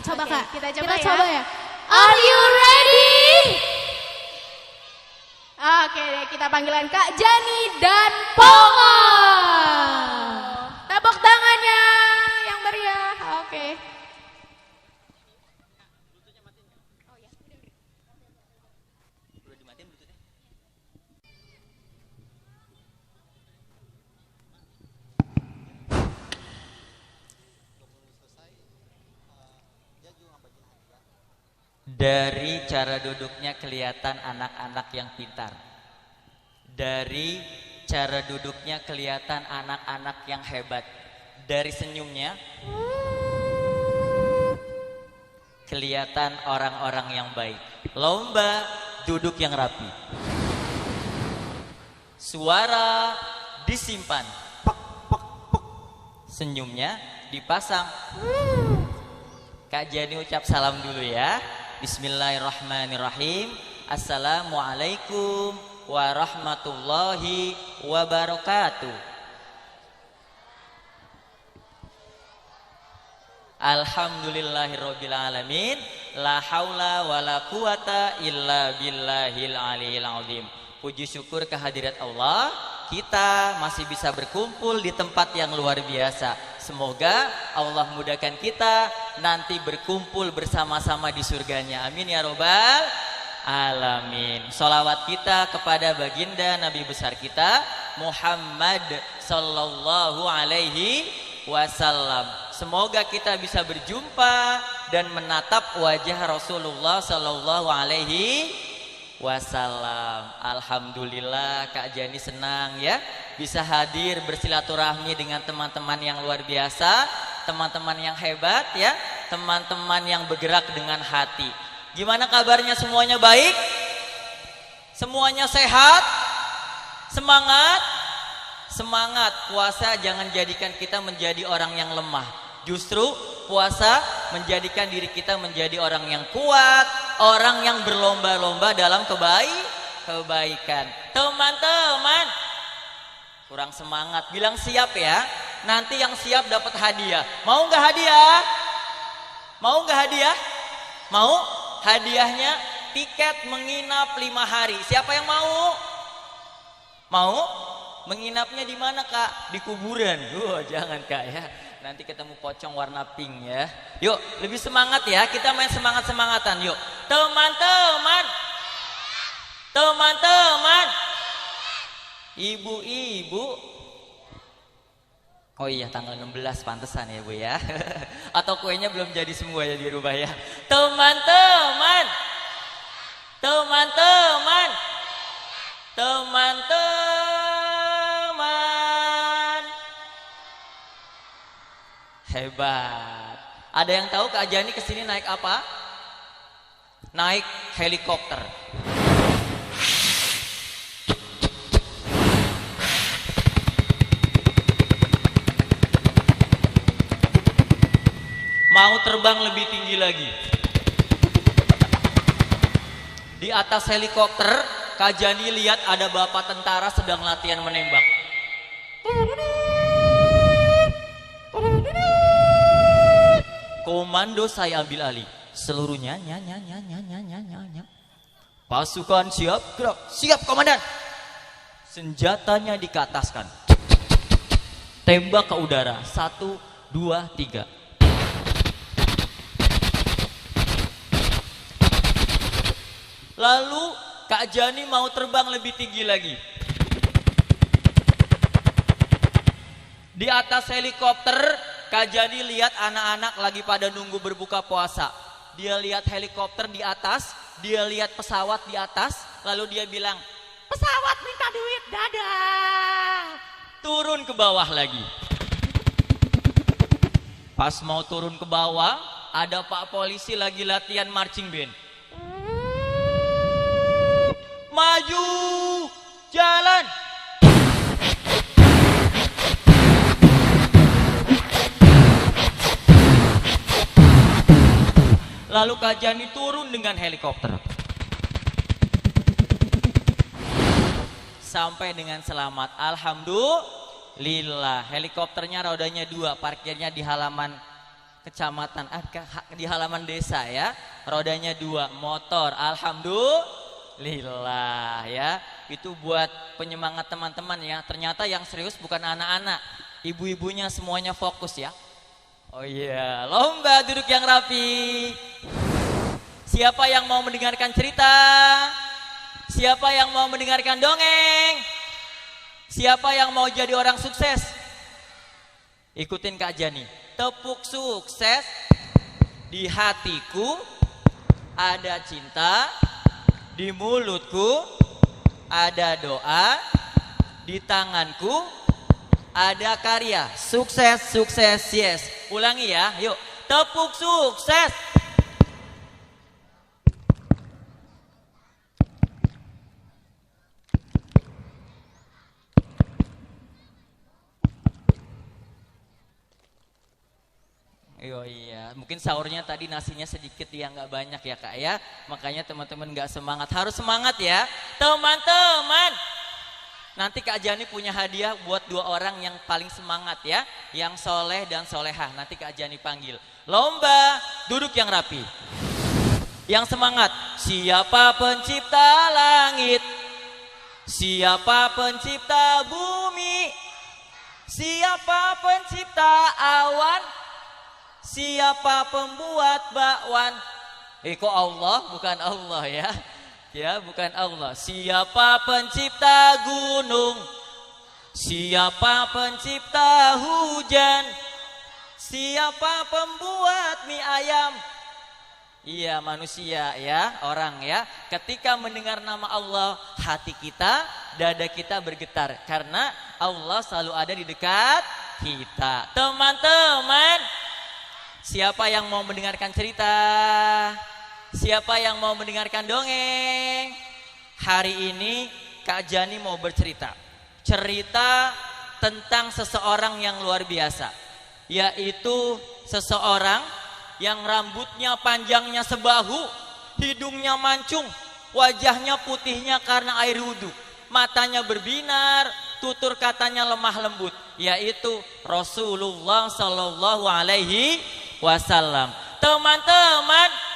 coba Oke, Kak. kita Kita coba coba ya. ya. Are you ready? Oke deh, kita panggilan Kak Jani dan Pongo. Tepuk tangannya yang meriah. Oke. Dari cara duduknya kelihatan anak-anak yang pintar. Dari cara duduknya kelihatan anak-anak yang hebat. Dari senyumnya kelihatan orang-orang yang baik. Lomba duduk yang rapi. Suara disimpan. Pek, pek, pek. Senyumnya dipasang. Kak Jani ucap salam dulu ya. Bismillahirrahmanirrahim. Assalamualaikum warahmatullahi wabarakatuh. Alhamdulillahirabbil alamin. La haula wala quwata illa billahil aliyil azim. Puji syukur kehadirat Allah, kita masih bisa berkumpul di tempat yang luar biasa. Semoga Allah mudahkan kita nanti berkumpul bersama-sama di surganya. Amin ya robbal alamin. Sholawat kita kepada baginda Nabi besar kita Muhammad sallallahu alaihi wasallam. Semoga kita bisa berjumpa dan menatap wajah Rasulullah sallallahu alaihi wasallam. Alhamdulillah Kak Jani senang ya bisa hadir bersilaturahmi dengan teman-teman yang luar biasa, teman-teman yang hebat ya, teman-teman yang bergerak dengan hati. Gimana kabarnya, semuanya baik? Semuanya sehat? Semangat? Semangat. Puasa jangan jadikan kita menjadi orang yang lemah. Justru puasa menjadikan diri kita menjadi orang yang kuat, orang yang berlomba-lomba dalam kebaikan. Teman-teman, kurang semangat, bilang siap ya. Nanti yang siap dapat hadiah. Mau nggak hadiah? Mau nggak hadiah? Mau? Hadiahnya tiket menginap 5 hari. Siapa yang mau? Mau? Menginapnya di mana Kak? Di kuburan. Jangan Kak ya. Nanti ketemu pocong warna pink ya. Yuk, lebih semangat ya. Kita main semangat-semangatan. Yuk, teman-teman. Teman-teman. Ibu-ibu. Oh iya, tanggal 16 pantesan ya Bu ya. Atau kuenya belum jadi semua ya di rumah ya. Teman-teman. Teman-teman. Teman-teman. Hebat. Ada yang tahu Kak Jani kesini naik apa? Naik helikopter. Mau terbang lebih tinggi lagi. Di atas helikopter, Kak Jani lihat ada bapak tentara sedang latihan menembak. Komando saya ambil alih. Seluruhnya nya. Pasukan siap, gerak. Siap komandan. Senjatanya dikataskan. Tembak ke udara. 1, 2, 3. Lalu Kak Jani mau terbang lebih tinggi lagi. Di atas helikopter, Kak Jani lihat anak-anak lagi pada nunggu berbuka puasa. Dia lihat helikopter di atas, dia lihat pesawat di atas, lalu dia bilang, pesawat minta duit, dadah. Turun ke bawah lagi. Pas mau turun ke bawah, ada Pak Polisi lagi latihan marching band. Maju, jalan. Lalu Kak Jani turun dengan helikopter. Sampai dengan selamat. Alhamdulillah. Helikopternya rodanya 2, parkirnya di halaman kecamatan, di halaman desa ya. Rodanya 2, motor. Alhamdulillah ya. Itu buat penyemangat teman-teman ya. Ternyata yang serius bukan anak-anak, ibu-ibunya semuanya fokus ya. Oh iya, lomba duduk yang rapi. Siapa yang mau mendengarkan cerita? Siapa yang mau mendengarkan dongeng? Siapa yang mau jadi orang sukses? Ikutin Kak Jani. Tepuk sukses. Di hatiku ada cinta, di mulutku ada doa, di tanganku ada karya. Sukses, sukses, yes. Ulangi ya, yuk. Tepuk sukses. Oh iya, mungkin sahurnya tadi nasinya sedikit ya, nggak banyak ya Kak ya. Makanya teman-teman nggak semangat. Harus semangat ya, teman-teman. Nanti Kak Jani punya hadiah buat 2 orang yang paling semangat ya, yang soleh dan solehah. Nanti Kak Jani panggil. Lomba duduk yang rapi. Yang semangat. Siapa pencipta langit? Siapa pencipta bumi? Siapa pencipta awan? Siapa pembuat bakwan? Kok Allah? Bukan Allah ya. Ya, bukan Allah. Siapa pencipta gunung? Siapa pencipta hujan? Siapa pembuat mie ayam? Iya, manusia ya, orang ya. Ketika mendengar nama Allah, hati kita, dada kita bergetar karena Allah selalu ada di dekat kita. Teman-teman, siapa yang mau mendengarkan cerita? Siapa yang mau mendengarkan dongeng? Hari ini Kak Jani mau bercerita. Cerita tentang seseorang yang luar biasa. Yaitu seseorang yang rambutnya panjangnya sebahu, hidungnya mancung, wajahnya putihnya karena air wudhu, matanya berbinar, tutur katanya lemah lembut. Yaitu Rasulullah Sallallahu Alaihi Wasallam. Teman-teman,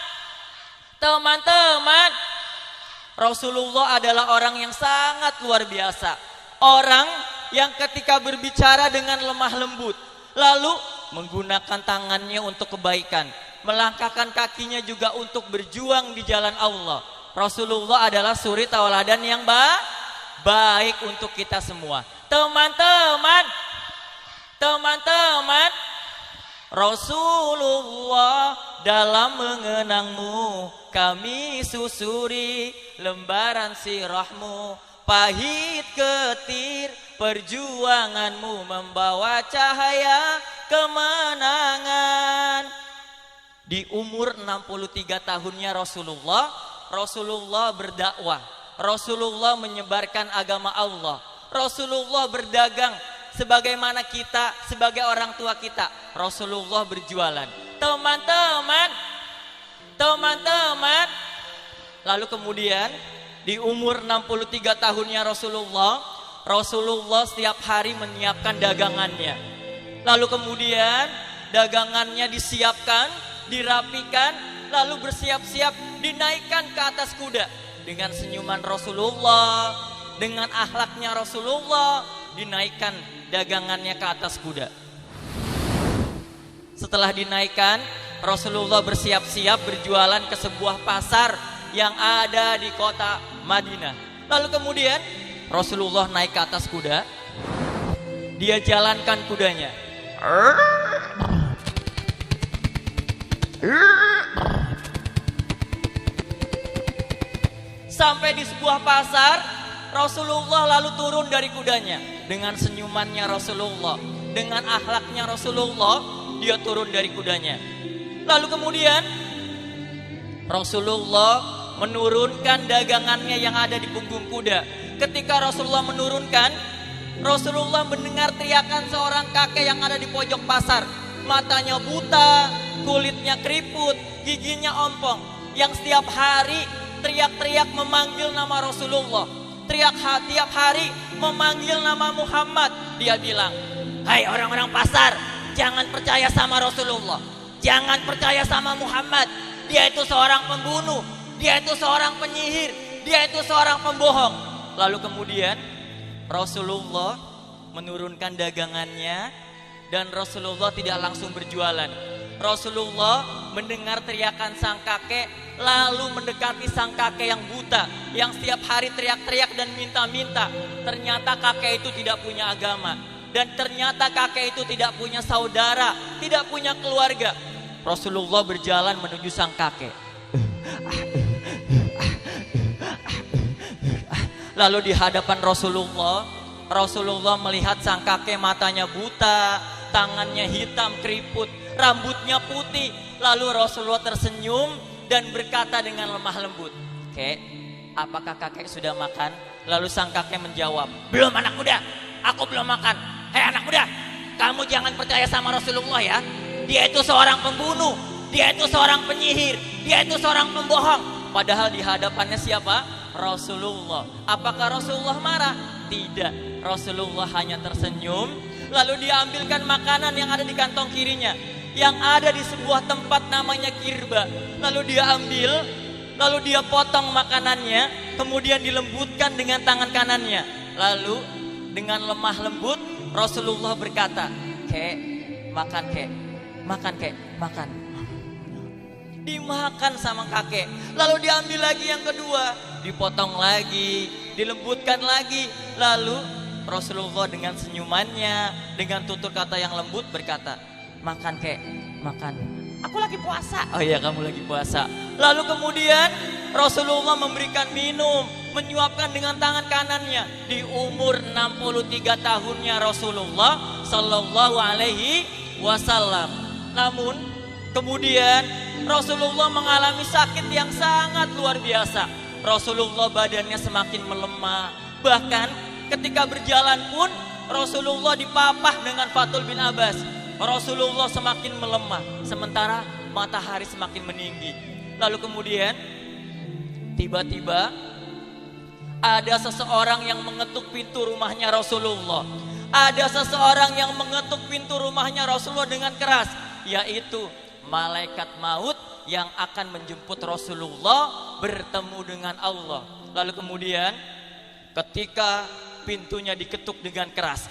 Rasulullah adalah orang yang sangat luar biasa. Orang yang ketika berbicara dengan lemah lembut, lalu menggunakan tangannya untuk kebaikan, melangkahkan kakinya juga untuk berjuang di jalan Allah. Rasulullah adalah suri tauladan yang baik untuk kita semua. Teman-teman, Rasulullah dalam mengenangmu kami susuri lembaran sirahmu, pahit ketir perjuanganmu membawa cahaya kemenangan. Di umur 63 tahunnya Rasulullah berdakwah, Rasulullah menyebarkan agama Allah, Rasulullah berdagang sebagaimana kita sebagai orang tua kita, Rasulullah berjualan. Teman-teman, lalu kemudian di umur 63 tahunnya Rasulullah setiap hari menyiapkan dagangannya. Lalu kemudian dagangannya disiapkan, dirapikan, lalu bersiap-siap dinaikkan ke atas kuda. Dengan senyuman Rasulullah, dengan akhlaknya Rasulullah, dinaikkan dagangannya ke atas kuda. Setelah dinaikkan, Rasulullah bersiap-siap berjualan ke sebuah pasar yang ada di kota Madinah. Lalu kemudian Rasulullah naik ke atas kuda. Dia jalankan kudanya. Sampai di sebuah pasar, Rasulullah lalu turun dari kudanya. Dengan senyumannya Rasulullah, dengan akhlaknya Rasulullah, dia turun dari kudanya. Lalu kemudian Rasulullah menurunkan dagangannya yang ada di punggung kuda. Ketika Rasulullah menurunkan, Rasulullah mendengar teriakan seorang kakek yang ada di pojok pasar. Matanya buta, kulitnya keriput, giginya ompong, yang setiap hari teriak-teriak memanggil nama Rasulullah. Tiap hari memanggil nama Muhammad. Dia bilang, "Hai orang-orang pasar, jangan percaya sama Rasulullah. jangan percaya sama Muhammad. Dia itu seorang pembunuh, dia itu seorang penyihir, dia itu seorang pembohong. Lalu kemudian Rasulullah menurunkan dagangannya dan Rasulullah tidak langsung berjualan. Rasulullah mendengar teriakan sang kakek, lalu mendekati sang kakek yang buta, yang setiap hari teriak-teriak dan minta-minta. Ternyata kakek itu tidak punya agama, dan ternyata kakek itu tidak punya saudara, tidak punya keluarga. Rasulullah berjalan menuju sang kakek. Lalu di hadapan Rasulullah melihat sang kakek matanya buta, tangannya hitam keriput, rambutnya putih. Lalu Rasulullah tersenyum dan berkata dengan lemah lembut, "Kek, apakah kakek sudah makan?" Lalu sang kakek menjawab, "Belum anak muda, aku belum makan." "Hei anak muda, kamu jangan percaya sama Rasulullah ya. Dia itu seorang pembunuh, dia itu seorang penyihir, dia itu seorang pembohong." Padahal di hadapannya siapa? Rasulullah. Apakah Rasulullah marah? Tidak. Rasulullah hanya tersenyum. Lalu dia ambilkan makanan yang ada di kantong kirinya, yang ada di sebuah tempat namanya kirba. Lalu dia ambil, lalu dia potong makanannya, kemudian dilembutkan dengan tangan kanannya. Lalu dengan lemah lembut Rasulullah berkata, "Kek, makan kek, makan kek, makan." Dimakan sama kakek. Lalu diambil lagi yang kedua, dipotong lagi, dilembutkan lagi. Lalu Rasulullah dengan senyumannya, dengan tutur kata yang lembut berkata, "Makan kek, makan. Aku lagi puasa." "Oh iya, kamu lagi puasa." Lalu kemudian Rasulullah memberikan minum, menyuapkan dengan tangan kanannya. Di umur 63 tahunnya Rasulullah Sallallahu Alaihi Wasallam. Namun kemudian Rasulullah mengalami sakit yang sangat luar biasa. Rasulullah badannya semakin melemah. Bahkan ketika berjalan pun Rasulullah dipapah dengan Fatul bin Abbas. Rasulullah semakin melemah, sementara matahari semakin meninggi. Lalu kemudian tiba-tiba ada seseorang yang mengetuk pintu rumahnya Rasulullah. Ada seseorang yang mengetuk pintu rumahnya Rasulullah dengan keras, yaitu malaikat maut yang akan menjemput Rasulullah bertemu dengan Allah. Lalu kemudian ketika pintunya diketuk dengan keras,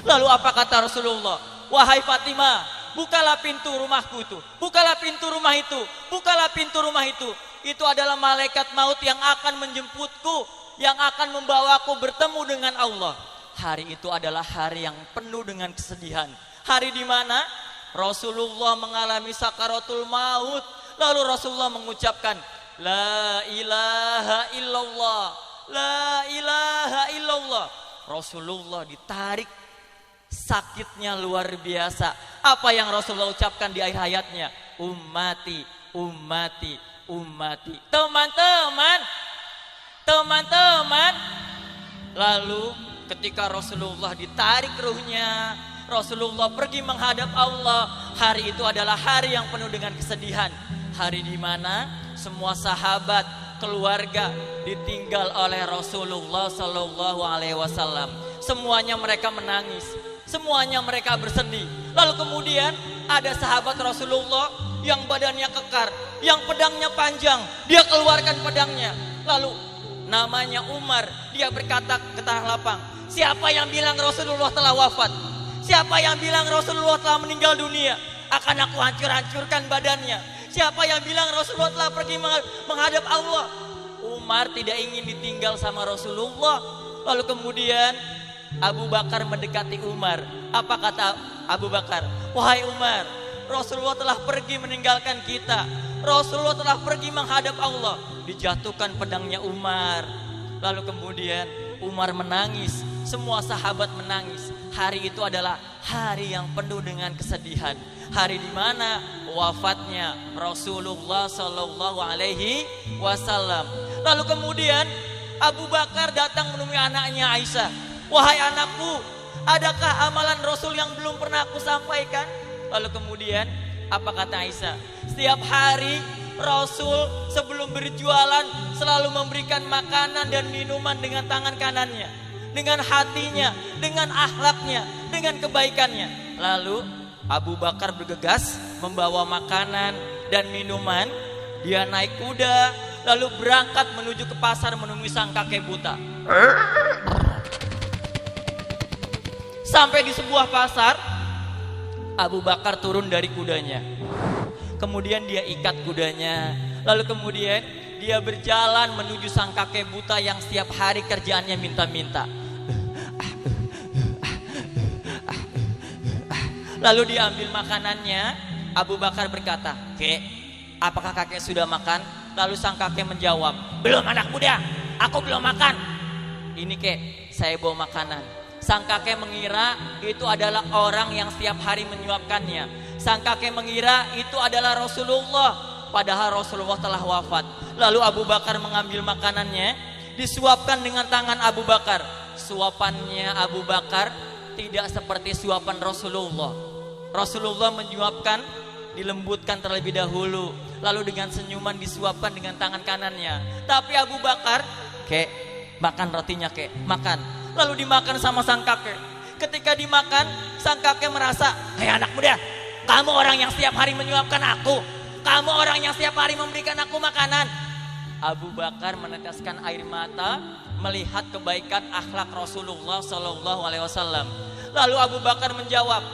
lalu apa kata Rasulullah? "Wahai Fatimah, bukalah pintu rumahku itu, bukalah pintu rumah itu, bukalah pintu rumah itu. Itu adalah malaikat maut yang akan menjemputku, yang akan membawaku bertemu dengan Allah." Hari itu adalah hari yang penuh dengan kesedihan. Hari di mana Rasulullah mengalami sakaratul maut. Lalu Rasulullah mengucapkan, "La ilaha illallah, la ilaha illallah." Rasulullah ditarik, sakitnya luar biasa. Apa yang Rasulullah ucapkan di akhir hayatnya? "Ummati, ummati, ummati." Teman-teman. Lalu ketika Rasulullah ditarik ruhnya, Rasulullah pergi menghadap Allah. Hari itu adalah hari yang penuh dengan kesedihan. Hari di mana semua sahabat, keluarga ditinggal oleh Rasulullah Sallallahu Alaihi Wasallam. Semuanya mereka menangis, semuanya mereka bersedih. Lalu kemudian ada sahabat Rasulullah yang badannya kekar, yang pedangnya panjang. Dia keluarkan pedangnya. Lalu namanya Umar, dia berkata ke tanah lapang, "Siapa yang bilang Rasulullah telah wafat? Siapa yang bilang Rasulullah telah meninggal dunia? Akan aku hancur-hancurkan badannya. Siapa yang bilang Rasulullah telah pergi menghadap Allah?" Umar tidak ingin ditinggal sama Rasulullah. Lalu kemudian Abu Bakar mendekati Umar. Apa kata Abu Bakar? "Wahai Umar, Rasulullah telah pergi meninggalkan kita. Rasulullah telah pergi menghadap Allah." Dijatuhkan pedangnya Umar. Lalu kemudian Umar menangis. Semua sahabat menangis. Hari itu adalah hari yang penuh dengan kesedihan. Hari di mana wafatnya Rasulullah Sallallahu Alaihi Wasallam. Lalu kemudian Abu Bakar datang menemui anaknya Aisyah. "Wahai anakku, adakah amalan Rasul yang belum pernah aku sampaikan?" Lalu kemudian apa kata Aisyah? "Setiap hari Rasul sebelum berjualan selalu memberikan makanan dan minuman dengan tangan kanannya, dengan hatinya, dengan akhlaknya, dengan kebaikannya." Lalu Abu Bakar bergegas membawa makanan dan minuman. Dia naik kuda lalu berangkat menuju ke pasar menemui sang kakek buta. Sampai di sebuah pasar, Abu Bakar turun dari kudanya. Kemudian dia ikat kudanya. Lalu kemudian dia berjalan menuju sang kakek buta yang setiap hari kerjaannya minta-minta. Lalu diambil makanannya. Abu Bakar berkata, "Kek, apakah kakek sudah makan?" Lalu sang kakek menjawab, "Belum anak muda, aku belum makan." "Ini kek, saya bawa makanan." Sang kakek mengira itu adalah orang yang setiap hari menyuapkannya. Sang kakek mengira itu adalah Rasulullah, padahal Rasulullah telah wafat. Lalu Abu Bakar mengambil makanannya, disuapkan dengan tangan Abu Bakar. Suapannya Abu Bakar tidak seperti suapan Rasulullah. Rasulullah menyuapkan, dilembutkan terlebih dahulu, lalu dengan senyuman disuapkan dengan tangan kanannya. Tapi Abu Bakar, "Kek, makan rotinya kek, makan." Lalu dimakan sama sang kakek. Ketika dimakan, sang kakek merasa, "Hei anak muda, kamu orang yang setiap hari menyuapkan aku. Kamu orang yang setiap hari memberikan aku makanan." Abu Bakar meneteskan air mata melihat kebaikan akhlak Rasulullah Shallallahu Alaihi Wasallam. Lalu Abu Bakar menjawab,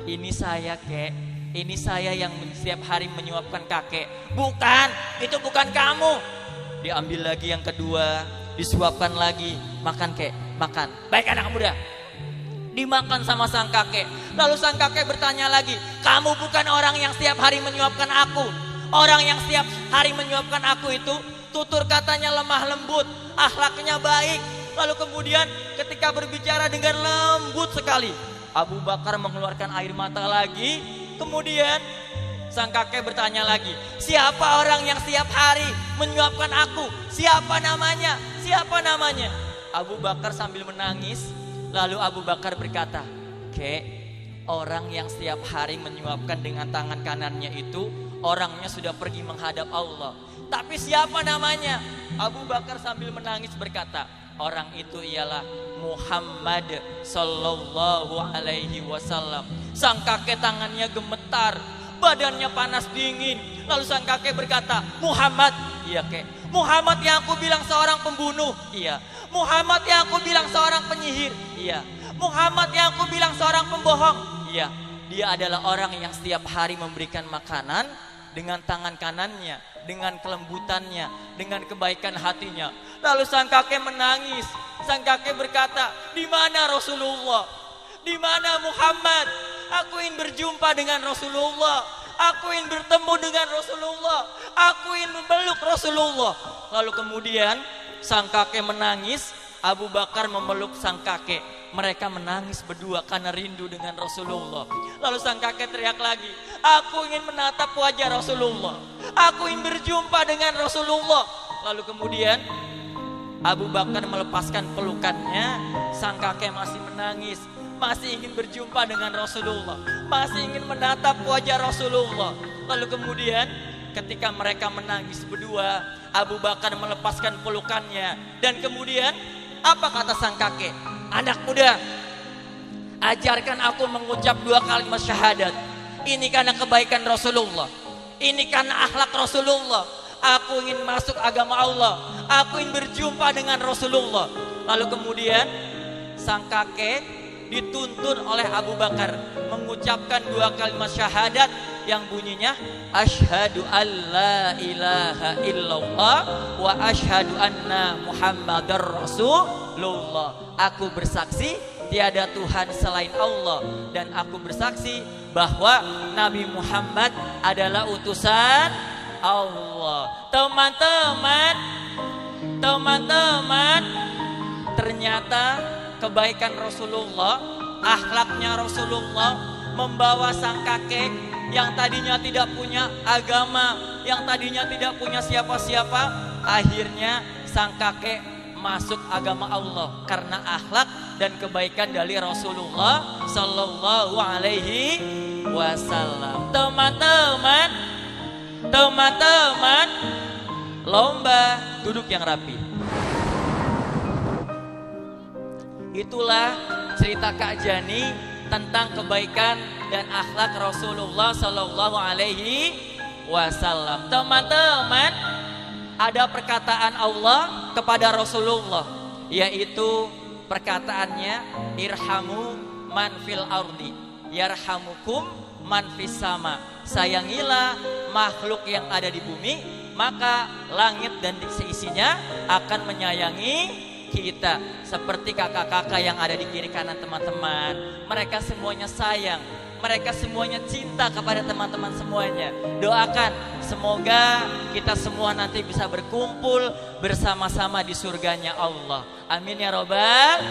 "Ini saya kek, ini saya yang setiap hari menyuapkan kakek." "Bukan, itu bukan kamu." Diambil lagi yang kedua, disuapkan lagi. "Makan kek, makan." "Baik anak muda." Dimakan sama sang kakek. Lalu sang kakek bertanya lagi, "Kamu bukan orang yang setiap hari menyuapkan aku. Orang yang setiap hari menyuapkan aku itu tutur katanya lemah lembut, akhlaknya baik." Lalu kemudian ketika berbicara dengan lembut sekali, Abu Bakar mengeluarkan air mata lagi. Kemudian sang kakek bertanya lagi, "Siapa orang yang setiap hari menyuapkan aku? Siapa namanya? Siapa namanya?" Abu Bakar sambil menangis. Lalu Abu Bakar berkata, "Kek, orang yang setiap hari menyuapkan dengan tangan kanannya itu orangnya sudah pergi menghadap Allah. Tapi siapa namanya?" Abu Bakar sambil menangis berkata, "Orang itu ialah Muhammad Sallallahu Alaihi Wasallam." Sang kakek tangannya gemetar, badannya panas dingin. Lalu sang kakek berkata, "Muhammad?" "Iya kek." "Muhammad yang aku bilang seorang pembunuh?" "Iya." "Muhammad yang aku bilang seorang penyihir?" "Iya." "Muhammad yang aku bilang seorang pembohong?" "Iya." Dia adalah orang yang setiap hari memberikan makanan dengan tangan kanannya, dengan kelembutannya, dengan kebaikan hatinya. Lalu sang kakek menangis. Sang kakek berkata, "Di mana Rasulullah? Di mana Muhammad? Aku ingin berjumpa dengan Rasulullah. Aku ingin bertemu dengan Rasulullah. Aku ingin memeluk Rasulullah." Lalu kemudian sang kakek menangis. Abu Bakar memeluk sang kakek. Mereka menangis berdua karena rindu dengan Rasulullah. Lalu sang kakek teriak lagi, "Aku ingin menatap wajah Rasulullah. Aku ingin berjumpa dengan Rasulullah." Lalu kemudian Abu Bakar melepaskan pelukannya. Sang kakek masih menangis, masih ingin berjumpa dengan Rasulullah, masih ingin menatap wajah Rasulullah. Lalu kemudian ketika mereka menangis berdua, Abu Bakar melepaskan pelukannya. Dan kemudian apa kata sang kakek? "Anak muda, ajarkan aku mengucap 2 kalimat syahadat. Ini karena kebaikan Rasulullah, ini karena akhlak Rasulullah. Aku ingin masuk agama Allah. Aku ingin berjumpa dengan Rasulullah." Lalu kemudian sang kakek dituntun oleh Abu Bakar mengucapkan 2 kalimat syahadat yang bunyinya, "Asyhadu alla ilaha illallah wa asyhadu anna Muhammadar Rasulullah." Aku bersaksi tiada Tuhan selain Allah, dan aku bersaksi bahwa Nabi Muhammad adalah utusan Allah. Teman-teman, ternyata kebaikan Rasulullah, akhlaknya Rasulullah membawa sang kakek yang tadinya tidak punya agama, yang tadinya tidak punya siapa-siapa, akhirnya sang kakek masuk agama Allah karena akhlak dan kebaikan dari Rasulullah Sallallahu Alaihi Wasallam. Teman-teman, lomba duduk yang rapi. Itulah cerita Kak Jani tentang kebaikan dan akhlak Rasulullah Sallallahu Alaihi Wasallam. Teman-teman, ada perkataan Allah kepada Rasulullah, yaitu perkataannya, irhamu man fil ardi yarhamukum man fis sama. Sayangilah makhluk yang ada di bumi, maka langit dan seisinya akan menyayangi kita. Seperti kakak-kakak yang ada di kiri kanan teman-teman, mereka semuanya sayang, mereka semuanya cinta kepada teman-teman semuanya. Doakan semoga kita semua nanti bisa berkumpul bersama-sama di surganya Allah. Amin ya robbal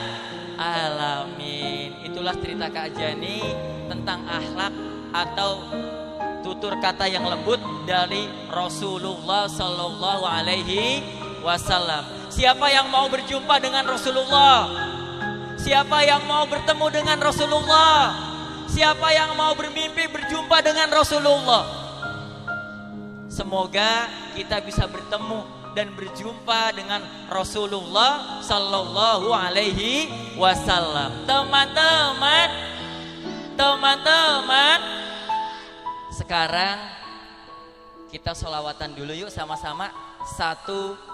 alamin. Itulah cerita Kak Jani tentang akhlak atau tutur kata yang lembut dari Rasulullah Sallallahu Alaihi Wasallam. Siapa yang mau berjumpa dengan Rasulullah? Siapa yang mau bertemu dengan Rasulullah? Siapa yang mau bermimpi berjumpa dengan Rasulullah? Semoga kita bisa bertemu dan berjumpa dengan Rasulullah Sallallahu Alaihi Wasallam. Teman-teman, sekarang kita sholawatan dulu yuk sama-sama. 1,